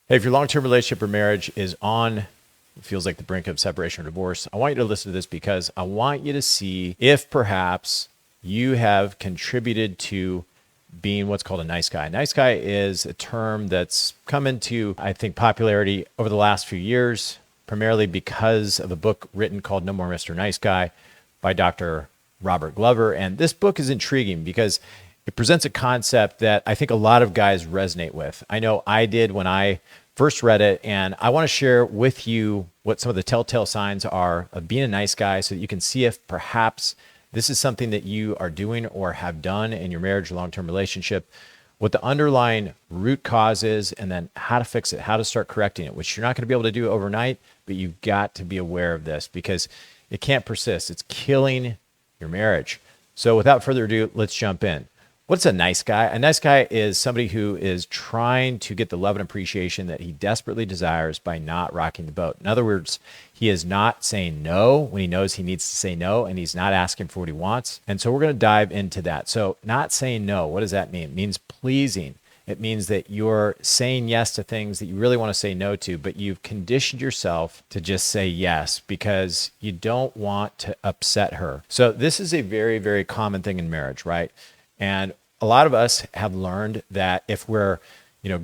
Hey, if your long-term relationship or marriage is on, it feels like the brink of separation or divorce, I want you to listen to this because I want you to see if perhaps you have contributed to being what's called a nice guy. Nice guy is a term that's come into, I think, popularity over the last few years, primarily because of a book written called No More Mr. Nice Guy by Dr. Robert Glover. And this book is intriguing because it presents a concept that I think a lot of guys resonate with. I know I did when I first read it, and I want to share with you what some of the telltale signs are of being a nice guy so that you can see if perhaps this is something that you are doing or have done in your marriage or long-term relationship, what the underlying root cause is, and then how to fix it, how to start correcting it, which you're not going to be able to do overnight, but you've got to be aware of this because it can't persist. It's killing your marriage. So without further ado, let's jump in. What's a nice guy? A nice guy is somebody who is trying to get the love and appreciation that he desperately desires by not rocking the boat. In other words, he is not saying no when he knows he needs to say no, and he's not asking for what he wants. And so we're going to dive into that. So not saying no, what does that mean? It means pleasing. It means that you're saying yes to things that you really want to say no to, but you've conditioned yourself to just say yes because you don't want to upset her. So this is a very, very common thing in marriage, right? And a lot of us have learned that if we're,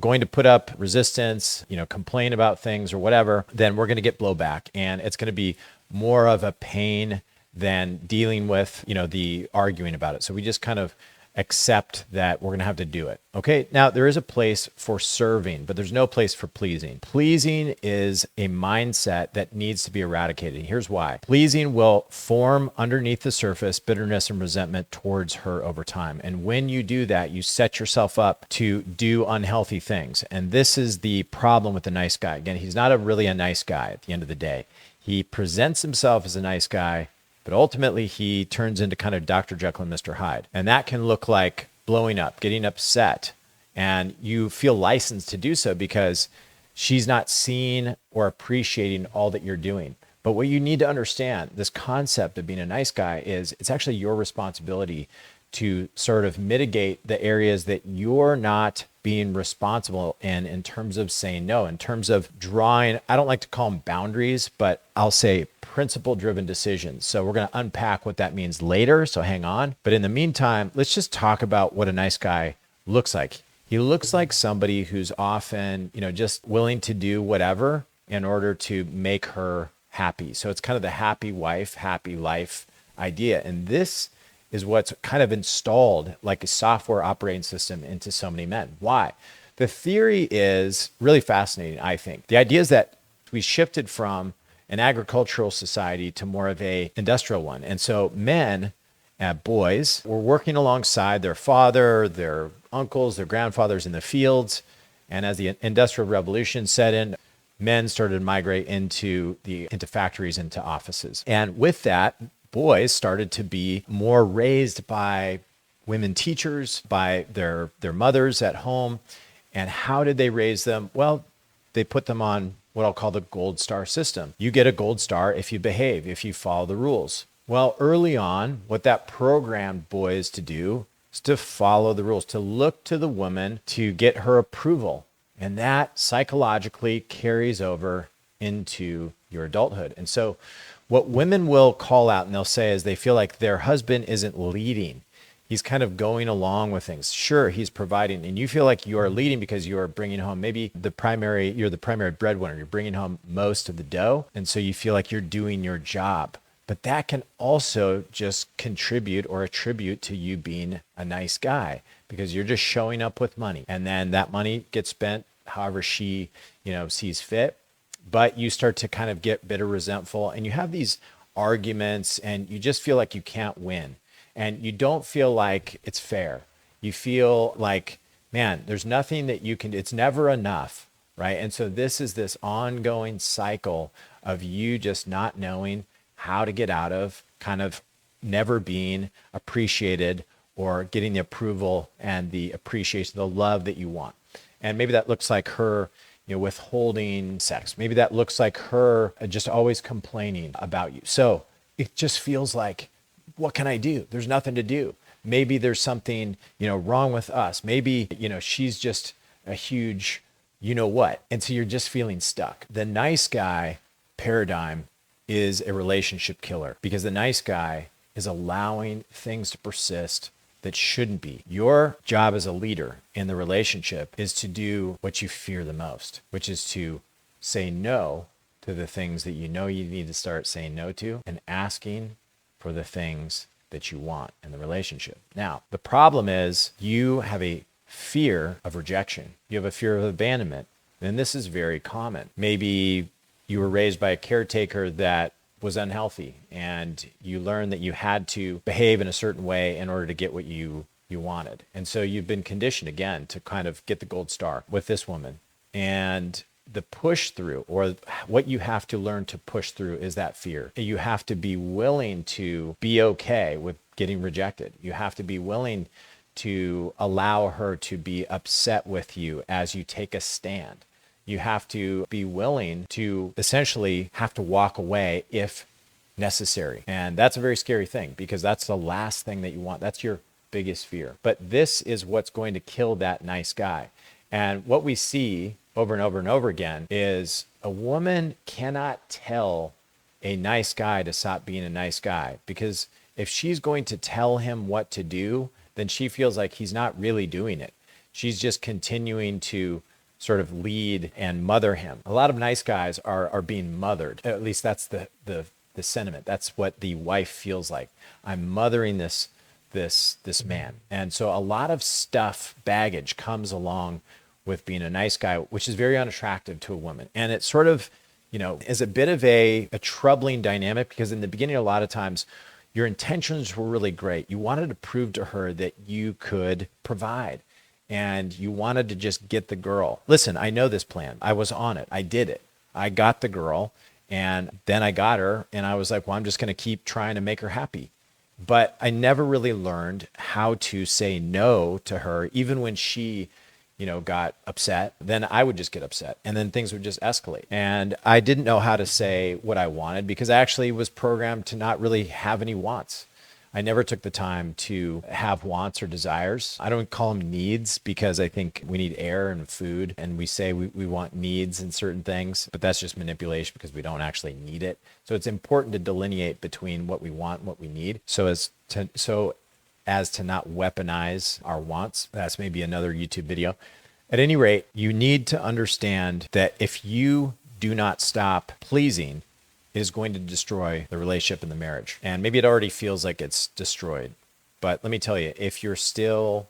going to put up resistance, complain about things or whatever, then we're going to get blowback, and it's going to be more of a pain than dealing with, the arguing about it. So we just kind of accept that we're going to have to do it. Okay. Now there is a place for serving, but there's no place for pleasing. Pleasing is a mindset that needs to be eradicated. And here's why. Pleasing will form underneath the surface bitterness and resentment towards her over time. And when you do that, you set yourself up to do unhealthy things. And this is the problem with the nice guy. Again, he's not really a nice guy at the end of the day. He presents himself as a nice guy, but ultimately, he turns into kind of Dr. Jekyll and Mr. Hyde. And that can look like blowing up, getting upset. And you feel licensed to do so because she's not seeing or appreciating all that you're doing. But what you need to understand, this concept of being a nice guy, is it's actually your responsibility to sort of mitigate the areas that you're not being responsible in terms of saying no, in terms of drawing, I don't like to call them boundaries, but I'll say principle-driven decisions. So we're going to unpack what that means later, so hang on. But in the meantime, let's just talk about what a nice guy looks like. He looks like somebody who's often, just willing to do whatever in order to make her happy. So it's kind of the happy wife, happy life idea. And this is what's kind of installed like a software operating system into so many men. Why? The theory is really fascinating, I think. The idea is that we shifted from an agricultural society to more of a industrial one. And so men, boys, were working alongside their father, their uncles, their grandfathers in the fields. And as the Industrial Revolution set in, men started to migrate into factories, into offices. And with that, boys started to be more raised by women teachers, by their mothers at home. And how did they raise them? Well, they put them on what I'll call the gold star system. You get a gold star if you behave, if you follow the rules. Well, early on, what that programmed boys to do is to follow the rules, to look to the woman to get her approval. And that psychologically carries over into your adulthood. And so what women will call out and they'll say is they feel like their husband isn't leading. He's kind of going along with things. Sure, he's providing, and you feel like you are leading because you are bringing home maybe you're the primary breadwinner. You're bringing home most of the dough, and so you feel like you're doing your job. But that can also just contribute or attribute to you being a nice guy because you're just showing up with money, and then that money gets spent however she, sees fit. But you start to kind of get bitter, resentful, and you have these arguments, and you just feel like you can't win. And you don't feel like it's fair. You feel like, man, there's nothing that you can do. It's never enough, right? And so this is this ongoing cycle of you just not knowing how to get out of kind of never being appreciated or getting the approval and the appreciation, the love that you want. And maybe that looks like her, withholding sex. Maybe that looks like her just always complaining about you. So it just feels like, what can I do? There's nothing to do. Maybe there's something, wrong with us. Maybe, she's just a huge you know what. And so you're just feeling stuck. The nice guy paradigm is a relationship killer because the nice guy is allowing things to persist that shouldn't be. Your job as a leader in the relationship is to do what you fear the most, which is to say no to the things that you know you need to start saying no to and asking for the things that you want in the relationship. Now, the problem is you have a fear of rejection. You have a fear of abandonment. And this is very common. Maybe you were raised by a caretaker that was unhealthy and you learned that you had to behave in a certain way in order to get what you wanted. And so you've been conditioned again to kind of get the gold star with this woman. And the push through, or what you have to learn to push through, is that fear. You have to be willing to be okay with getting rejected. You have to be willing to allow her to be upset with you as you take a stand. You have to be willing to essentially have to walk away if necessary. And that's a very scary thing because that's the last thing that you want. That's your biggest fear. But this is what's going to kill that nice guy. And what we see over and over and over again is a woman cannot tell a nice guy to stop being a nice guy, because if she's going to tell him what to do, then she feels like he's not really doing it. She's just continuing to sort of lead and mother him. A lot of nice guys are being mothered. At least that's the sentiment. That's what the wife feels like. I'm mothering this man. And so a lot of stuff, baggage comes along with being a nice guy, which is very unattractive to a woman. And it sort of, is a bit of a troubling dynamic, because in the beginning, a lot of times your intentions were really great. You wanted to prove to her that you could provide and you wanted to just get the girl. Listen, I know this plan. I was on it. I did it. I got the girl and then I got her and I was like, well, I'm just going to keep trying to make her happy. But I never really learned how to say no to her, even when she got upset. Then I would just get upset and then things would just escalate. And I didn't know how to say what I wanted because I actually was programmed to not really have any wants. I never took the time to have wants or desires. I don't call them needs because I think we need air and food, and we say we want needs in certain things, but that's just manipulation because we don't actually need it. So it's important to delineate between what we want and what we need so as to not weaponize our wants. That's maybe another YouTube video. At any rate, you need to understand that if you do not stop pleasing, it is going to destroy the relationship and the marriage. And maybe it already feels like it's destroyed. But let me tell you, if you're still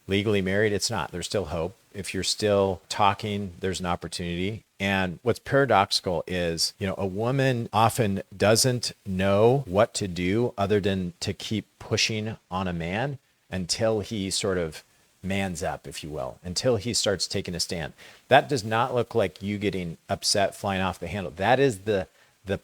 legally married, it's not. There's still hope. If you're still talking, there's an opportunity. And what's paradoxical is, a woman often doesn't know what to do other than to keep pushing on a man until he sort of mans up, if you will, until he starts taking a stand. That does not look like you getting upset, flying off the handle. That is the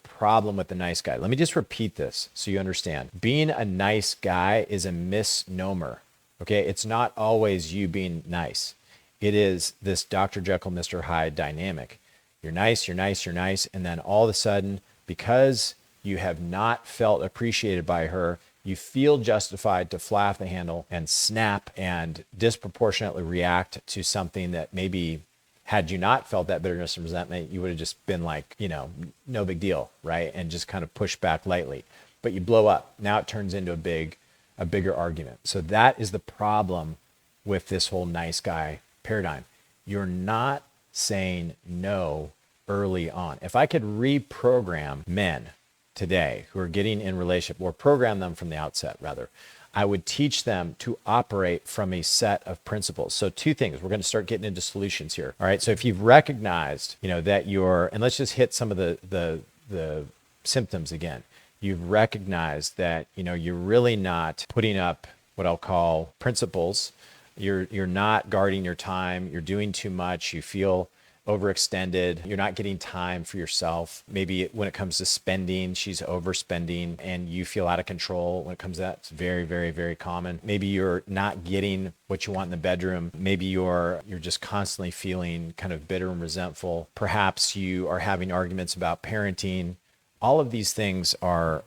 problem with the nice guy. Let me just repeat this so you understand. Being a nice guy is a misnomer. Okay. It's not always you being nice. It is this Dr. Jekyll, Mr. Hyde dynamic. You're nice, you're nice, you're nice. And then all of a sudden, because you have not felt appreciated by her, you feel justified to fly off the handle and snap and disproportionately react to something that maybe, had you not felt that bitterness and resentment, you would have just been like, no big deal, right? And just kind of push back lightly. But you blow up. Now it turns into a bigger argument. So that is the problem with this whole nice guy paradigm. You're not saying no early on. If I could reprogram men today who are getting in relationship, or program them from the outset rather, I would teach them to operate from a set of principles. So two things, we're going to start getting into solutions here. All right. So if you've recognized, that and let's just hit some of the symptoms again. You've recognized that, you're really not putting up what I'll call principles. You're not guarding your time. You're doing too much. You feel overextended. You're not getting time for yourself. Maybe when it comes to spending, she's overspending and you feel out of control when it comes to that. It's very, very, very common. Maybe you're not getting what you want in the bedroom. Maybe you're just constantly feeling kind of bitter and resentful. Perhaps you are having arguments about parenting. All of these things are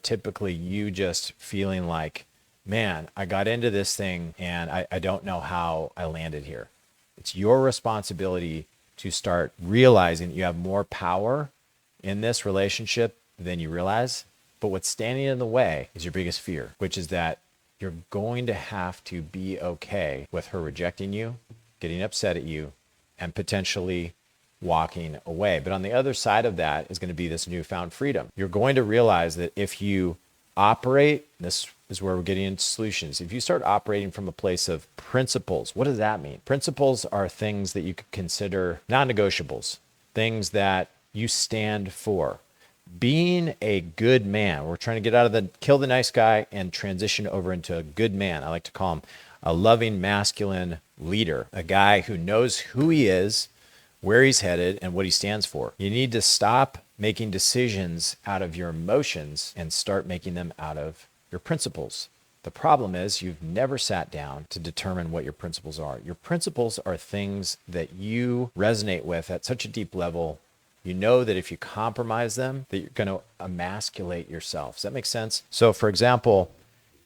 typically you just feeling like, man, I got into this thing and I don't know how I landed here. It's your responsibility to start realizing that you have more power in this relationship than you realize. But what's standing in the way is your biggest fear, which is that you're going to have to be okay with her rejecting you, getting upset at you, and potentially walking away. But on the other side of that is going to be this newfound freedom. You're going to realize that if you operate, this is where we're getting into solutions. If you start operating from a place of principles, what does that mean? Principles are things that you could consider non-negotiables, things that you stand for. Being a good man, we're trying to get out of the kill the nice guy and transition over into a good man. I like to call him a loving, masculine leader, a guy who knows who he is, where he's headed, and what he stands for. You need to stop making decisions out of your emotions and start making them out of your principles. The problem is you've never sat down to determine what your principles are. Your principles are things that you resonate with at such a deep level. You know that if you compromise them, that you're going to emasculate yourself. Does that make sense? So for example,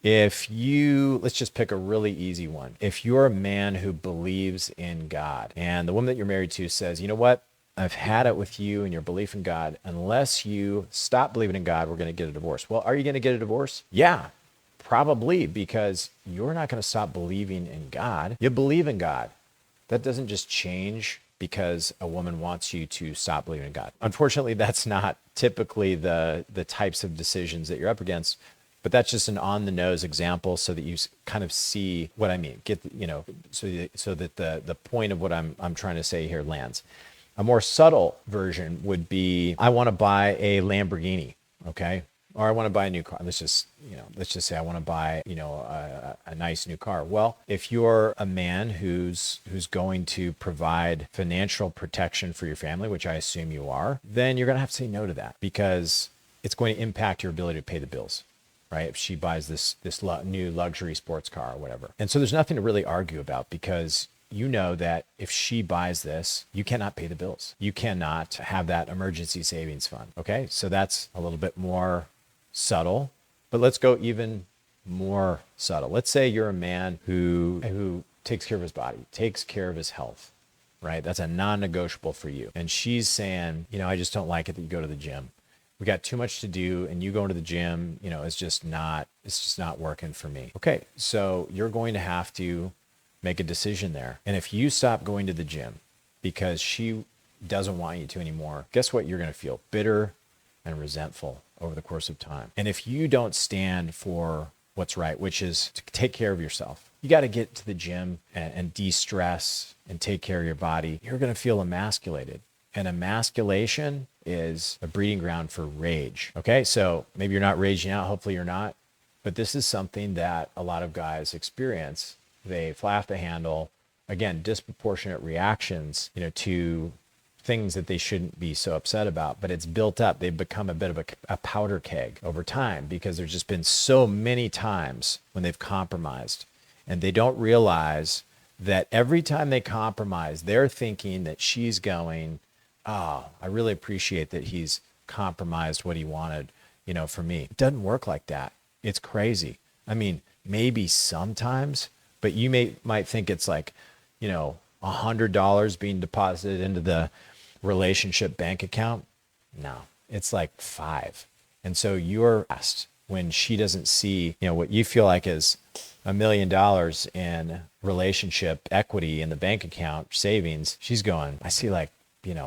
if you, let's just pick a really easy one. If you're a man who believes in God and the woman that you're married to says, you know what, I've had it with you and your belief in God. Unless you stop believing in God, we're going to get a divorce. Well, are you going to get a divorce? Yeah, probably, because you're not going to stop believing in God. You believe in God. That doesn't just change because a woman wants you to stop believing in God. Unfortunately, that's not typically the types of decisions that you're up against. But that's just an on-the-nose example so that you kind of see what I mean. So that the point of what I'm trying to say here lands. A more subtle version would be, I want to buy a Lamborghini, okay? Or I want to buy a new car. Let's just say I want to buy, a nice new car. Well, if you're a man who's going to provide financial protection for your family, which I assume you are, then you're going to have to say no to that because it's going to impact your ability to pay the bills. Right? If she buys this new luxury sports car or whatever. And so there's nothing to really argue about because you know that if she buys this, you cannot pay the bills. You cannot have that emergency savings fund. Okay. So that's a little bit more subtle, but let's go even more subtle. Let's say you're a man who takes care of his body, takes care of his health, right? That's a non-negotiable for you. And she's saying, I just don't like it that you go to the gym. We got too much to do and you going to the gym, it's just not working for me. Okay. So you're going to have to make a decision there. And if you stop going to the gym because she doesn't want you to anymore, guess what? You're going to feel bitter and resentful over the course of time. And if you don't stand for what's right, which is to take care of yourself, you got to get to the gym and de-stress and take care of your body. You're going to feel emasculated. And emasculation is a breeding ground for rage. Okay, so maybe you're not raging out. Hopefully you're not. But this is something that a lot of guys experience. They fly off the handle. Again, disproportionate reactions, to things that they shouldn't be so upset about. But it's built up. They've become a bit of a powder keg over time because there's just been so many times when they've compromised. And they don't realize that every time they compromise, they're thinking that she's going, oh, I really appreciate that he's compromised what he wanted, for me. It doesn't work like that. It's crazy. I mean, maybe sometimes, but you might think it's like, $100 being deposited into the relationship bank account. No, it's like $5. And so you're asked when she doesn't see, what you feel like is $1 million in relationship equity in the bank account savings. She's going, I see like,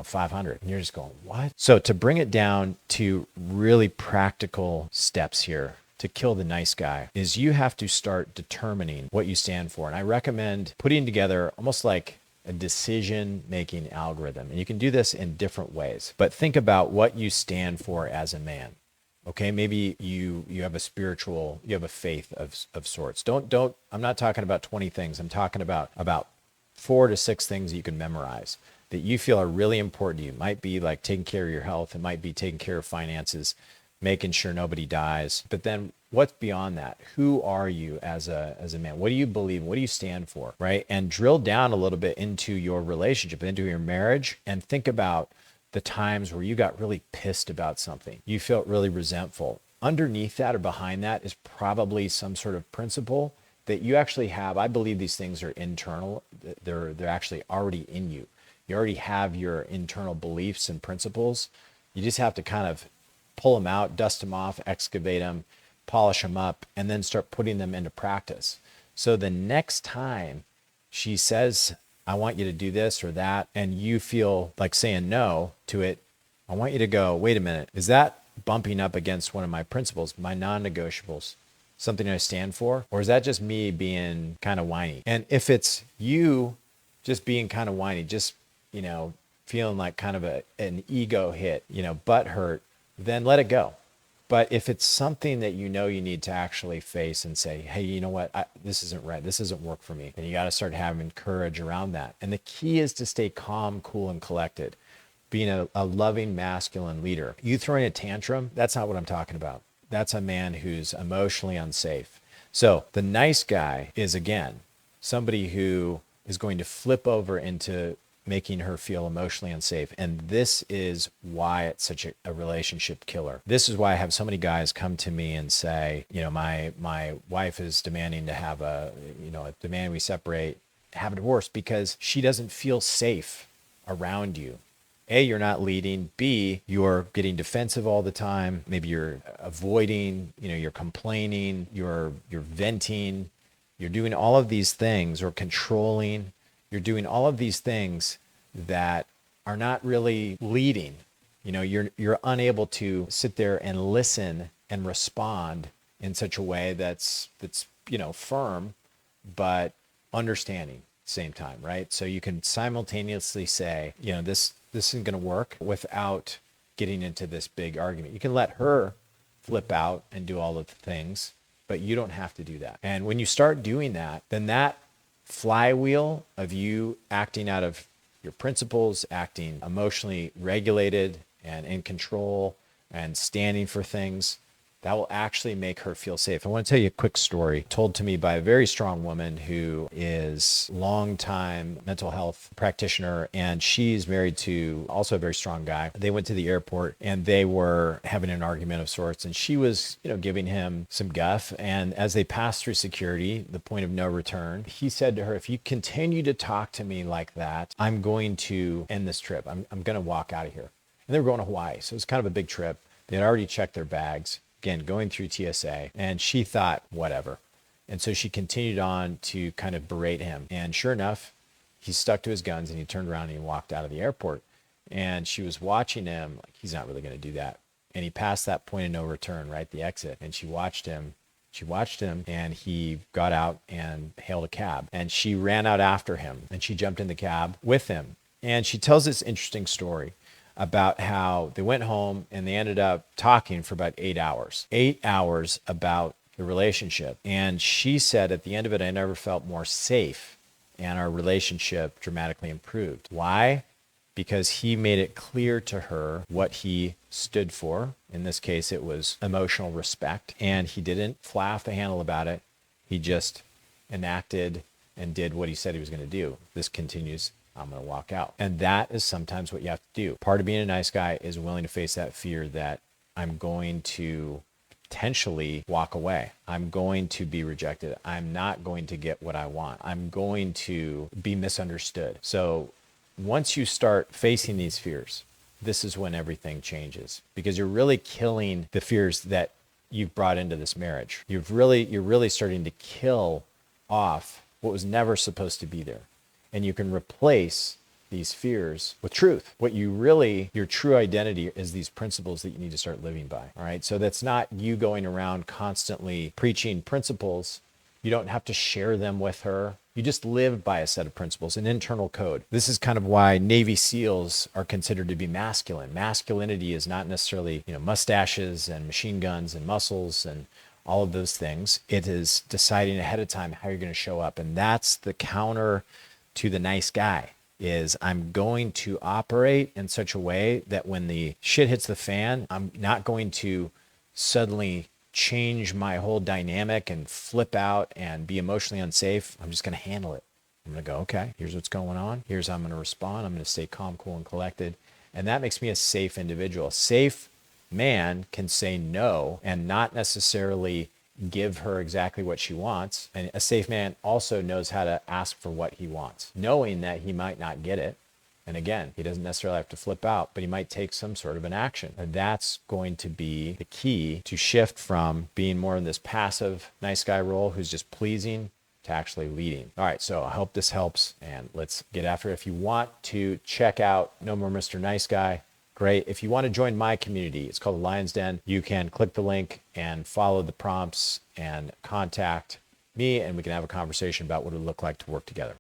500. And you're just going, what? So to bring it down to really practical steps here to kill the nice guy is you have to start determining what you stand for. And I recommend putting together almost like a decision-making algorithm. And you can do this in different ways, but think about what you stand for as a man. Okay, maybe you have a faith of sorts. I'm not talking about 20 things. I'm talking about 4 to 6 things that you can memorize that you feel are really important to you. It might be like taking care of your health. It might be taking care of finances, making sure nobody dies. But then what's beyond that? Who are you as a man? What do you believe? What do you stand for? Right? And drill down a little bit into your relationship, into your marriage, and think about the times where you got really pissed about something. You felt really resentful. Underneath that or behind that is probably some sort of principle that you actually have. I believe these things are internal. They're actually already in you. You already have your internal beliefs and principles. You just have to kind of pull them out, dust them off, excavate them, polish them up, and then start putting them into practice. So the next time she says, I want you to do this or that, and you feel like saying no to it, I want you to go, wait a minute, is that bumping up against one of my principles, my non-negotiables, something I stand for? Or is that just me being kind of whiny? And if it's you just being kind of whiny, just, feeling like kind of an ego hit, butt hurt, then let it go. But if it's something that you need to actually face and say, hey, you know what, this isn't right, this doesn't work for me, then you got to start having courage around that. And the key is to stay calm, cool, and collected. Being a loving masculine leader. You throwing a tantrum, that's not what I'm talking about. That's a man who's emotionally unsafe. So the nice guy is, again, somebody who is going to flip over into making her feel emotionally unsafe. And this is why it's such a relationship killer. This is why I have so many guys come to me and say, my wife is demanding to have demanding we separate, have a divorce, because she doesn't feel safe around you. A, you're not leading. B, you're getting defensive all the time. Maybe you're avoiding, you're complaining, you're venting, you're doing all of these things, or controlling. You're doing all of these things that are not really leading. You're unable to sit there and listen and respond in such a way that's firm, but understanding at the same time, right? So you can simultaneously say, this isn't going to work without getting into this big argument. You can let her flip out and do all of the things, but you don't have to do that. And when you start doing that, then that flywheel of you acting out of your principles, acting emotionally regulated and in control and standing for things, that will actually make her feel safe. I want to tell you a quick story told to me by a very strong woman who is a longtime mental health practitioner, and she's married to also a very strong guy. They went to the airport and they were having an argument of sorts, and she was, giving him some guff. And as they passed through security, the point of no return, he said to her, if you continue to talk to me like that, I'm going to end this trip. I'm going to walk out of here. And they were going to Hawaii. So it was kind of a big trip. They had already checked their bags. Again, going through TSA, and she thought, whatever. And so she continued on to kind of berate him. And sure enough, he stuck to his guns and he turned around and he walked out of the airport. And she was watching him like, he's not really going to do that. And he passed that point of no return, right? The exit. And she watched him and he got out and hailed a cab. And she ran out after him and she jumped in the cab with him. And she tells this interesting story about how they went home and they ended up talking for about 8 hours. 8 hours about the relationship. And she said at the end of it, I never felt more safe, and our relationship dramatically improved. Why? Because he made it clear to her what he stood for. In this case, it was emotional respect. And he didn't fly off the handle about it. He just enacted and did what he said he was going to do. This continues. I'm going to walk out. And that is sometimes what you have to do. Part of being a nice guy is willing to face that fear that I'm going to potentially walk away. I'm going to be rejected. I'm not going to get what I want. I'm going to be misunderstood. So once you start facing these fears, this is when everything changes, because you're really killing the fears that you've brought into this marriage. You're really starting to kill off what was never supposed to be there. And you can replace these fears with truth. Your true identity is these principles that you need to start living by. All right. So that's not you going around constantly preaching principles. You don't have to share them with her. You just live by a set of principles, an internal code. This is kind of why Navy SEALs are considered to be masculine. Masculinity is not necessarily, mustaches and machine guns and muscles and all of those things. It is deciding ahead of time how you're going to show up. And that's the counter to the nice guy, is I'm going to operate in such a way that when the shit hits the fan, I'm not going to suddenly change my whole dynamic and flip out and be emotionally unsafe. I'm just going to handle it. I'm going to go, okay, here's what's going on. Here's how I'm going to respond. I'm going to stay calm, cool, and collected. And that makes me a safe individual. A safe man can say no and not necessarily give her exactly what she wants. And a safe man also knows how to ask for what he wants, knowing that he might not get it. And again, he doesn't necessarily have to flip out, but he might take some sort of an action. And that's going to be the key to shift from being more in this passive nice guy role who's just pleasing to actually leading. All right, so I hope this helps, and let's get after it. If you want to check out No More Mr. Nice Guy, great. If you want to join my community, it's called the Lion's Den. You can click the link and follow the prompts and contact me, and we can have a conversation about what it would look like to work together.